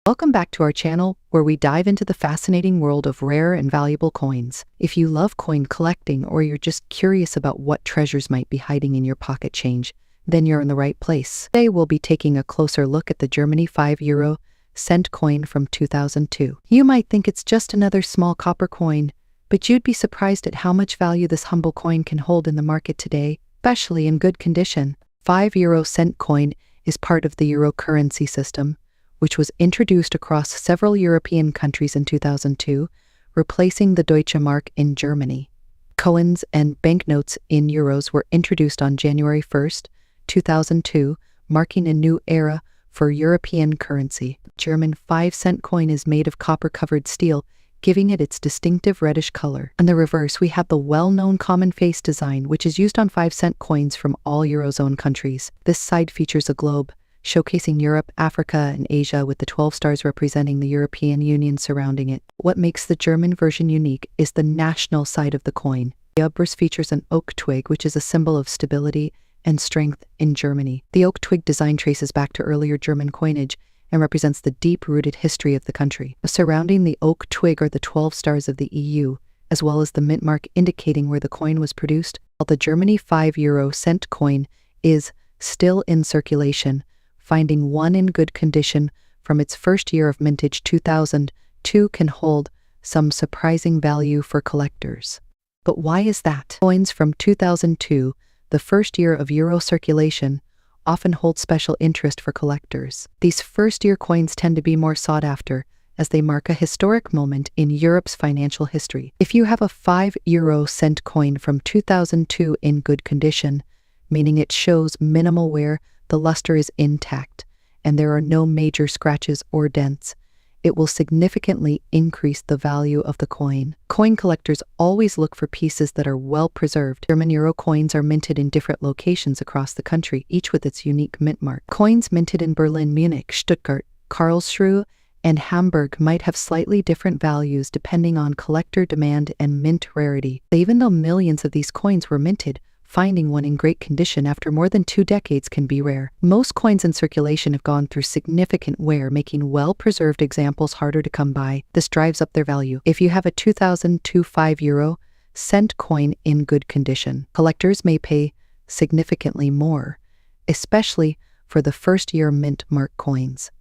Welcome back to our channel, where we dive into the fascinating world of rare and valuable coins. If you love coin collecting or you're just curious about what treasures might be hiding in your pocket change, then you're in the right place. Today we'll be taking a closer look at the Germany €5 cent coin from 2002. You might think it's just another small copper coin, but you'd be surprised at how much value this humble coin can hold in the market today, especially in good condition. €5 cent coin is part of the euro currency system, which was introduced across several European countries in 2002, replacing the Deutsche Mark in Germany. Coins and banknotes in euros were introduced on January 1st, 2002, marking a new era for European currency. German 5-cent coin is made of copper-covered steel, giving it its distinctive reddish color. On the reverse, we have the well-known common face design, which is used on 5-cent coins from all Eurozone countries. This side features a globe, showcasing Europe, Africa, and Asia, with the 12 stars representing the European Union surrounding it. What makes the German version unique is the national side of the coin. The obverse features an oak twig, which is a symbol of stability and strength in Germany. The oak twig design traces back to earlier German coinage and represents the deep-rooted history of the country. Surrounding the oak twig are the 12 stars of the EU, as well as the mint mark indicating where the coin was produced. While the Germany €5 cent coin is still in circulation, finding one in good condition from its first year of mintage 2002 can hold some surprising value for collectors. But why is that? Coins from 2002, the first year of euro circulation, often hold special interest for collectors. These first-year coins tend to be more sought after, as they mark a historic moment in Europe's financial history. If you have a €5 cent coin from 2002 in good condition, meaning it shows minimal wear, the luster is intact, and there are no major scratches or dents, it will significantly increase the value of the coin. Coin collectors always look for pieces that are well preserved. German euro coins are minted in different locations across the country, each with its unique mint mark. Coins minted in Berlin, Munich, Stuttgart, Karlsruhe, and Hamburg might have slightly different values depending on collector demand and mint rarity. Even though millions of these coins were minted, finding one in great condition after more than 2 decades can be rare. Most coins in circulation have gone through significant wear, making well-preserved examples harder to come by. This drives up their value. If you have a 2002 €5 cent coin in good condition, collectors may pay significantly more, especially for the first-year mint mark coins.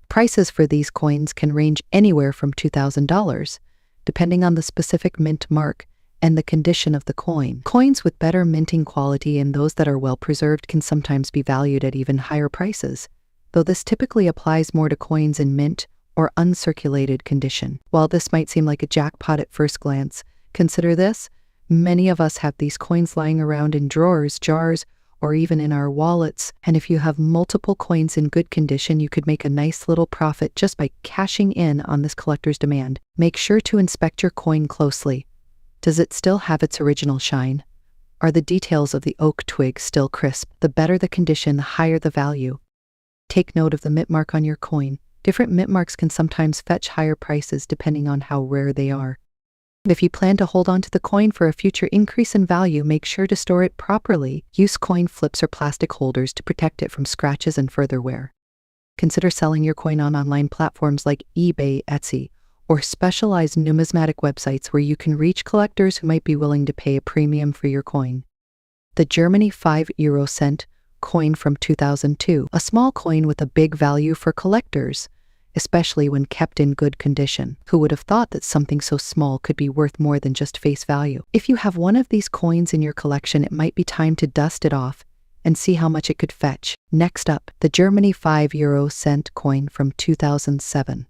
Prices for these coins can range anywhere from $2,000, depending on the specific mint mark and the condition of the coin. Coins with better minting quality and those that are well preserved can sometimes be valued at even higher prices, though this typically applies more to coins in mint or uncirculated condition. While this might seem like a jackpot at first glance, consider this: many of us have these coins lying around in drawers, jars, or even in our wallets, and if you have multiple coins in good condition, you could make a nice little profit just by cashing in on this collector's demand. Make sure to inspect your coin closely. Does it still have its original shine? Are the details of the oak twig still crisp? The better the condition, the higher the value. Take note of the mint mark on your coin. Different mint marks can sometimes fetch higher prices depending on how rare they are. If you plan to hold on to the coin for a future increase in value, make sure to store it properly. Use coin flips or plastic holders to protect it from scratches and further wear. Consider selling your coin on online platforms like eBay, Etsy, or specialized numismatic websites where you can reach collectors who might be willing to pay a premium for your coin. The Germany €5 cent coin from 2002, a small coin with a big value for collectors, especially when kept in good condition. Who would have thought that something so small could be worth more than just face value? If you have one of these coins in your collection, it might be time to dust it off and see how much it could fetch. Next up, the Germany €5 cent coin from 2007.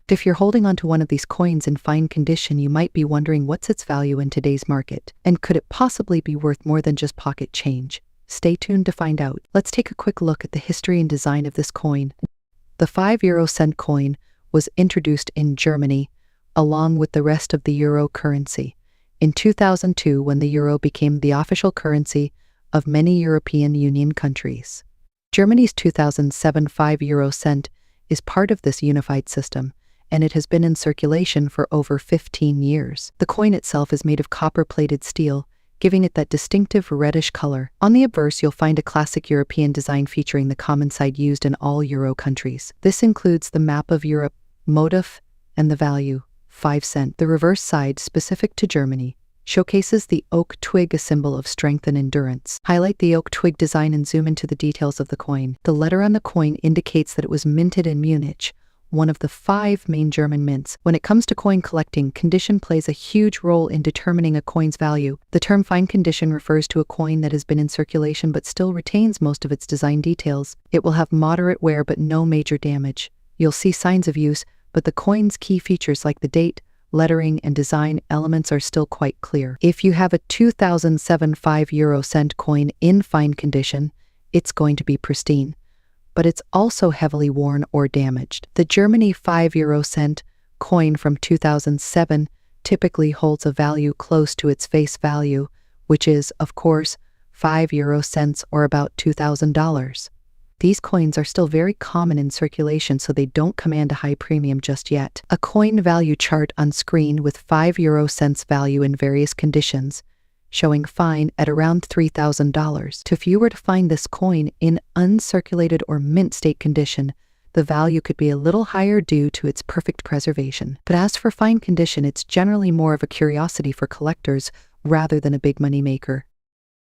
If you're holding onto one of these coins in fine condition, you might be wondering what's its value in today's market, and could it possibly be worth more than just pocket change? Stay tuned to find out. Let's take a quick look at the history and design of this coin. The €5 cent coin was introduced in Germany, along with the rest of the euro currency, in 2002 when the euro became the official currency of many European Union countries. Germany's 2007 €5 cent is part of this unified system, and it has been in circulation for over 15 years. The coin itself is made of copper-plated steel, giving it that distinctive reddish color. On the obverse, you'll find a classic European design featuring the common side used in all Euro countries. This includes the map of Europe motif, and the value, 5 cents. The reverse side, specific to Germany, showcases the oak twig, a symbol of strength and endurance. Highlight the oak twig design and zoom into the details of the coin. The letter on the coin indicates that it was minted in Munich, one of the 5 main German mints. When it comes to coin collecting, condition plays a huge role in determining a coin's value. The term fine condition refers to a coin that has been in circulation but still retains most of its design details. It will have moderate wear but no major damage. You'll see signs of use, but the coin's key features like the date, lettering, and design elements are still quite clear. If you have a 2007 5-euro-cent coin in fine condition, it's going to be pristine, but it's also heavily worn or damaged. The Germany 5-euro-cent coin from 2007 typically holds a value close to its face value, which is, of course, 5 euro cents or about $2,000. These coins are still very common in circulation, so they don't command a high premium just yet. A coin value chart on screen with 5 euro cents value in various conditions, showing fine at around $3,000. If you were to find this coin in uncirculated or mint state condition, the value could be a little higher due to its perfect preservation. But as for fine condition, it's generally more of a curiosity for collectors rather than a big money maker.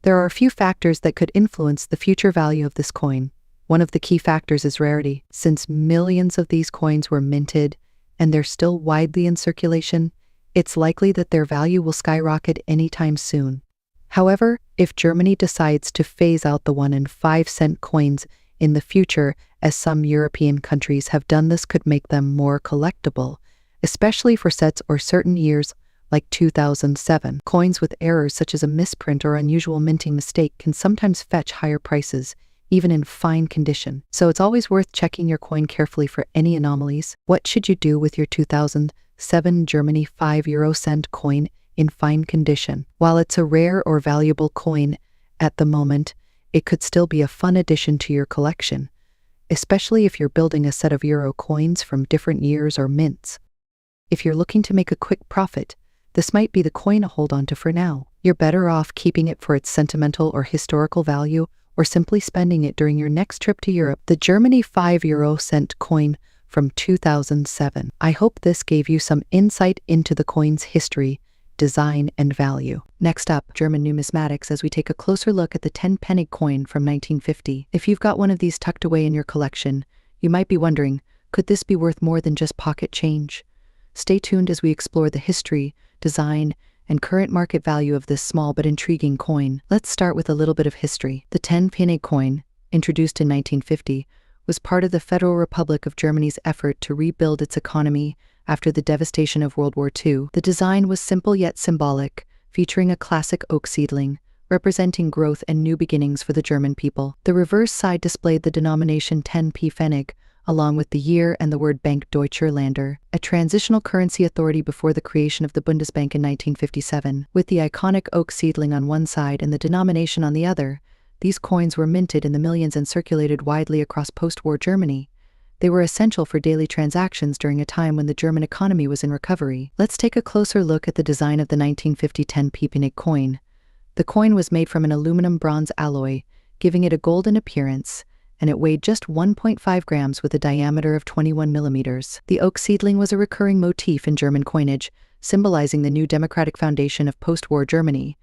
There are a few factors that could influence the future value of this coin. One of the key factors is rarity. Since millions of these coins were minted and they're still widely in circulation, it's likely that their value will skyrocket anytime soon. However, if Germany decides to phase out the 1 and 5 cent coins in the future, as some European countries have done, this could make them more collectible, especially for sets or certain years like 2007. Coins with errors such as a misprint or unusual minting mistake can sometimes fetch higher prices, even in fine condition. So it's always worth checking your coin carefully for any anomalies. What should you do with your 2007 Germany 5-euro-cent coin in fine condition? While it's a rare or valuable coin at the moment, it could still be a fun addition to your collection, especially if you're building a set of euro coins from different years or mints. If you're looking to make a quick profit, this might be the coin to hold on to for now. You're better off keeping it for its sentimental or historical value, or simply spending it during your next trip to Europe. The Germany 5-euro-cent coin from 2007. I hope this gave you some insight into the coin's history, design, and value. Next up, German numismatics, as we take a closer look at the 10-penny coin from 1950. If you've got one of these tucked away in your collection, you might be wondering, could this be worth more than just pocket change? Stay tuned as we explore the history, design, and current market value of this small but intriguing coin. Let's start with a little bit of history. The 10-penny coin, introduced in 1950, was part of the Federal Republic of Germany's effort to rebuild its economy after the devastation of World War II. The design was simple yet symbolic, featuring a classic oak seedling, representing growth and new beginnings for the German people. The reverse side displayed the denomination 10 pfennig, along with the year and the word Bank Deutscher Länder, a transitional currency authority before the creation of the Bundesbank in 1957. With the iconic oak seedling on one side and the denomination on the other, these coins were minted in the millions and circulated widely across post-war Germany. They were essential for daily transactions during a time when the German economy was in recovery. Let's take a closer look at the design of the 1950 10 pfennig coin. The coin was made from an aluminum-bronze alloy, giving it a golden appearance, and it weighed just 1.5 grams with a diameter of 21 millimeters. The oak seedling was a recurring motif in German coinage, symbolizing the new democratic foundation of post-war Germany.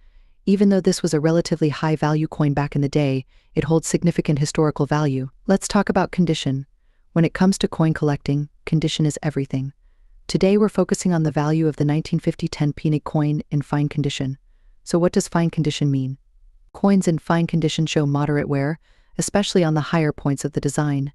Even though this was a relatively high-value coin back in the day, it holds significant historical value. Let's talk about condition. When it comes to coin collecting, condition is everything. Today we're focusing on the value of the 1950 10 pfennig coin in fine condition. So what does fine condition mean? Coins in fine condition show moderate wear, especially on the higher points of the design.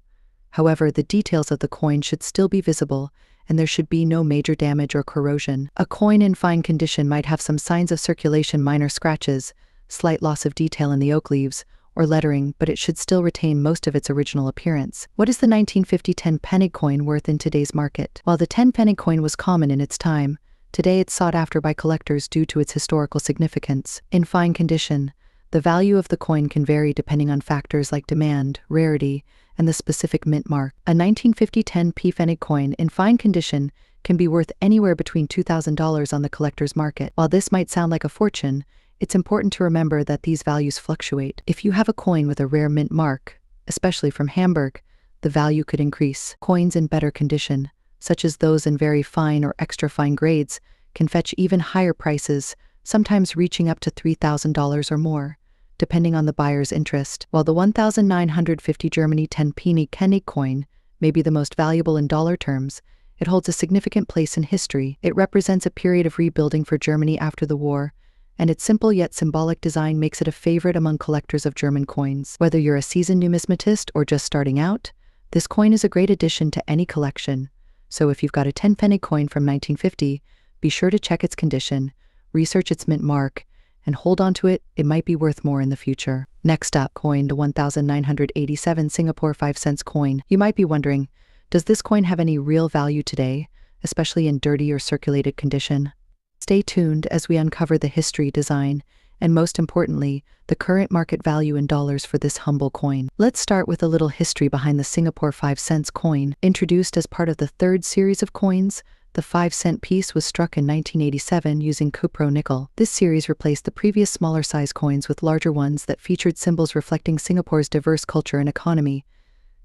However, the details of the coin should still be visible, and there should be no major damage or corrosion. A coin in fine condition might have some signs of circulation, minor scratches, slight loss of detail in the oak leaves, or lettering, but it should still retain most of its original appearance. What is the 1950 10 penny coin worth in today's market? While the 10 penny coin was common in its time, today it's sought after by collectors due to its historical significance. In fine condition, the value of the coin can vary depending on factors like demand, rarity, and the specific mint mark. A 1950 10 pfennig coin in fine condition can be worth anywhere between $2,000 on the collector's market. While this might sound like a fortune, it's important to remember that these values fluctuate. If you have a coin with a rare mint mark, especially from Hamburg, the value could increase. Coins in better condition, such as those in very fine or extra fine grades, can fetch even higher prices, sometimes reaching up to $3,000 or more, depending on the buyer's interest. While the 1950 Germany 10 penny coin may be the most valuable in dollar terms, it holds a significant place in history. It represents a period of rebuilding for Germany after the war, and its simple yet symbolic design makes it a favorite among collectors of German coins. Whether you're a seasoned numismatist or just starting out, this coin is a great addition to any collection. So if you've got a 10 penny coin from 1950, be sure to check its condition, research its mint mark, and hold on to it. It might be worth more in the future. Next up, coin, the 1987 Singapore 5 cents coin. You might be wondering, does this coin have any real value today, especially in dirty or circulated condition? Stay tuned as we uncover the history, design, and most importantly, the current market value in dollars for this humble coin. Let's start with a little history behind the Singapore 5 cents coin. Introduced as part of the third series of coins, the 5-cent piece was struck in 1987 using cupro nickel. This series replaced the previous smaller size coins with larger ones that featured symbols reflecting Singapore's diverse culture and economy.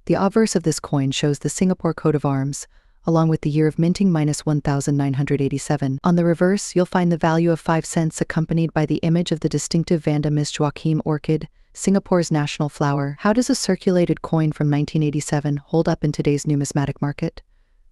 The obverse of this coin shows the Singapore coat of arms, along with the year of minting -1987. On the reverse, you'll find the value of 5 cents accompanied by the image of the distinctive Vanda Miss Joaquim orchid, Singapore's national flower. How does a circulated coin from 1987 hold up in today's numismatic market?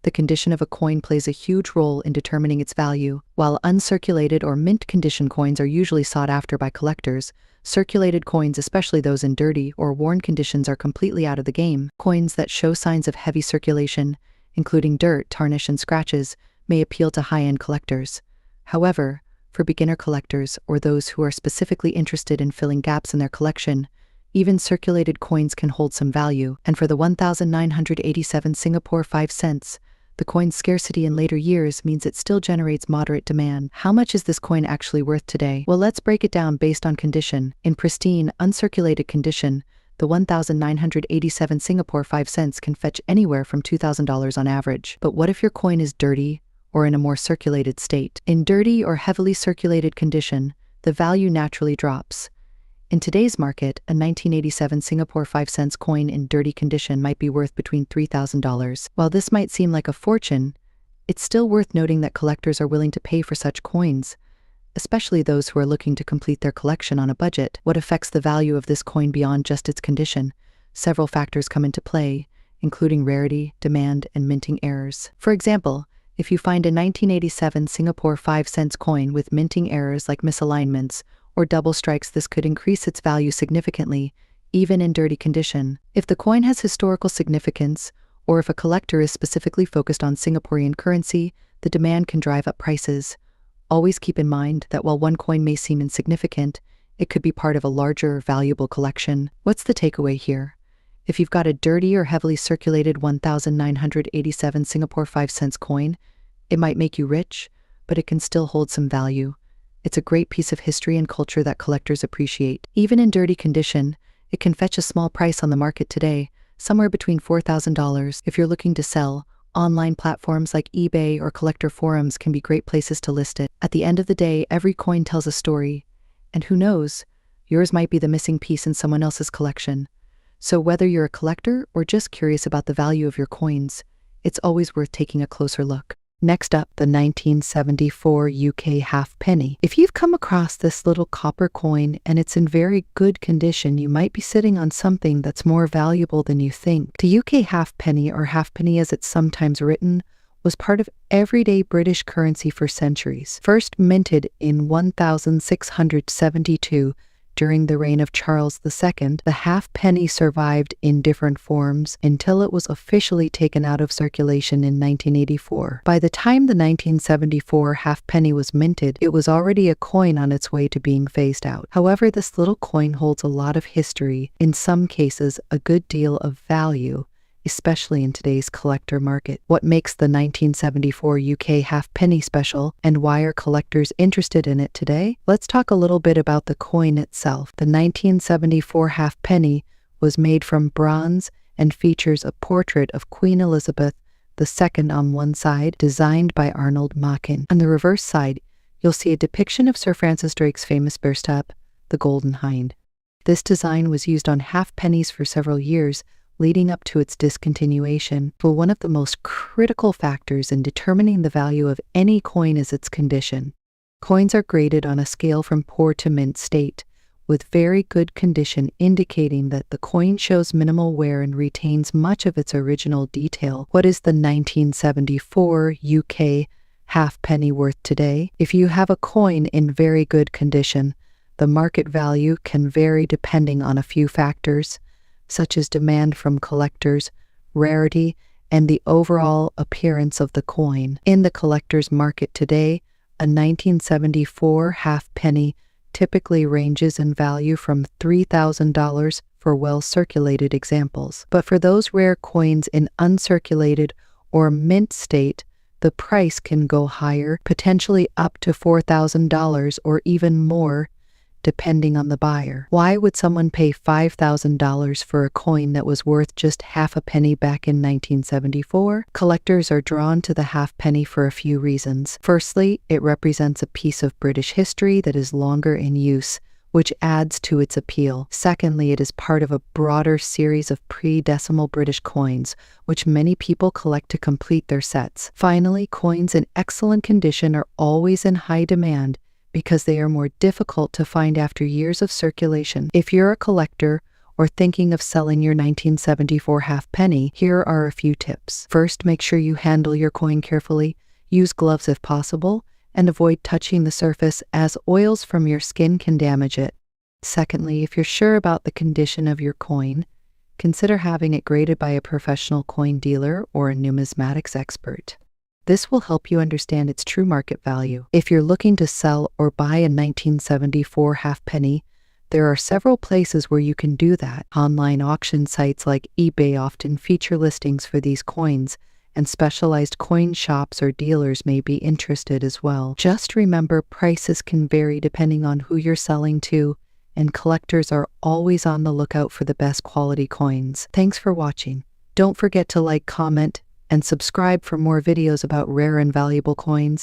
The condition of a coin plays a huge role in determining its value. While uncirculated or mint condition coins are usually sought after by collectors, circulated coins, especially those in dirty or worn conditions, are completely out of the game. Coins that show signs of heavy circulation, including dirt, tarnish, and scratches, may appeal to high-end collectors. However, for beginner collectors or those who are specifically interested in filling gaps in their collection, even circulated coins can hold some value. And for the 1987 Singapore 5 cents, the coin's scarcity in later years means it still generates moderate demand. How much is this coin actually worth today? Well, let's break it down based on condition. In pristine, uncirculated condition, the 1987 Singapore 5 cents can fetch anywhere from $2,000 on average. But what if your coin is dirty or in a more circulated state? In dirty or heavily circulated condition, the value naturally drops. In today's market, a 1987 Singapore 5 cents coin in dirty condition might be worth between $3,000. While this might seem like a fortune, it's still worth noting that collectors are willing to pay for such coins, especially those who are looking to complete their collection on a budget. What affects the value of this coin beyond just its condition? Several factors come into play, including rarity, demand, and minting errors. For example, if you find a 1987 Singapore 5 cents coin with minting errors like misalignments or double strikes, this could increase its value significantly, even in dirty condition. If the coin has historical significance, or if a collector is specifically focused on Singaporean currency, the demand can drive up prices. Always keep in mind that while one coin may seem insignificant, it could be part of a larger, valuable collection. What's the takeaway here? If you've got a dirty or heavily circulated 1987 Singapore 5 cents coin, it might make you rich, but it can still hold some value. It's a great piece of history and culture that collectors appreciate. Even in dirty condition, it can fetch a small price on the market today, somewhere between $4,000. If you're looking to sell, online platforms like eBay or collector forums can be great places to list it. At the end of the day, every coin tells a story, and who knows, yours might be the missing piece in someone else's collection. So whether you're a collector or just curious about the value of your coins, it's always worth taking a closer look. Next up, the 1974 UK halfpenny. If you've come across this little copper coin and it's in very good condition, you might be sitting on something that's more valuable than you think. The UK halfpenny, or halfpenny as it's sometimes written, was part of everyday British currency for centuries. First minted in 1672 during the reign of Charles II, the halfpenny survived in different forms until it was officially taken out of circulation in 1984. By the time the 1974 halfpenny was minted, it was already a coin on its way to being phased out. However, this little coin holds a lot of history, in some cases a good deal of value, especially in today's collector market. What makes the 1974 UK halfpenny special, and why are collectors interested in it today? Let's talk a little bit about the coin itself. The 1974 halfpenny was made from bronze and features a portrait of Queen Elizabeth II on one side, designed by Arnold Machin. On the reverse side, you'll see a depiction of Sir Francis Drake's famous bear-step, the Golden Hind. This design was used on halfpennies for several years, leading up to its discontinuation. But one of the most critical factors in determining the value of any coin is its condition. Coins are graded on a scale from poor to mint state, with very good condition indicating that the coin shows minimal wear and retains much of its original detail. What is the 1974 UK halfpenny worth today? If you have a coin in very good condition, the market value can vary depending on a few factors, such as demand from collectors, rarity, and the overall appearance of the coin. In the collector's market today, a 1974 halfpenny typically ranges in value from $3,000 for well-circulated examples. But for those rare coins in uncirculated or mint state, the price can go higher, potentially up to $4,000 or even more, depending on the buyer. Why would someone pay $5,000 for a coin that was worth just half a penny back in 1974? Collectors are drawn to the halfpenny for a few reasons. Firstly, it represents a piece of British history that is longer in use, which adds to its appeal. Secondly, it is part of a broader series of pre-decimal British coins, which many people collect to complete their sets. Finally, coins in excellent condition are always in high demand, because they are more difficult to find after years of circulation. If you're a collector or thinking of selling your 1974 halfpenny, here are a few tips. First, make sure you handle your coin carefully, use gloves if possible, and avoid touching the surface as oils from your skin can damage it. Secondly, if you're sure about the condition of your coin, consider having it graded by a professional coin dealer or a numismatics expert. This will help you understand its true market value. If you're looking to sell or buy a 1974 halfpenny, there are several places where you can do that. Online auction sites like eBay often feature listings for these coins, and specialized coin shops or dealers may be interested as well. Just remember, prices can vary depending on who you're selling to, and collectors are always on the lookout for the best quality coins. Thanks for watching. Don't forget to like, comment, and subscribe for more videos about rare and valuable coins.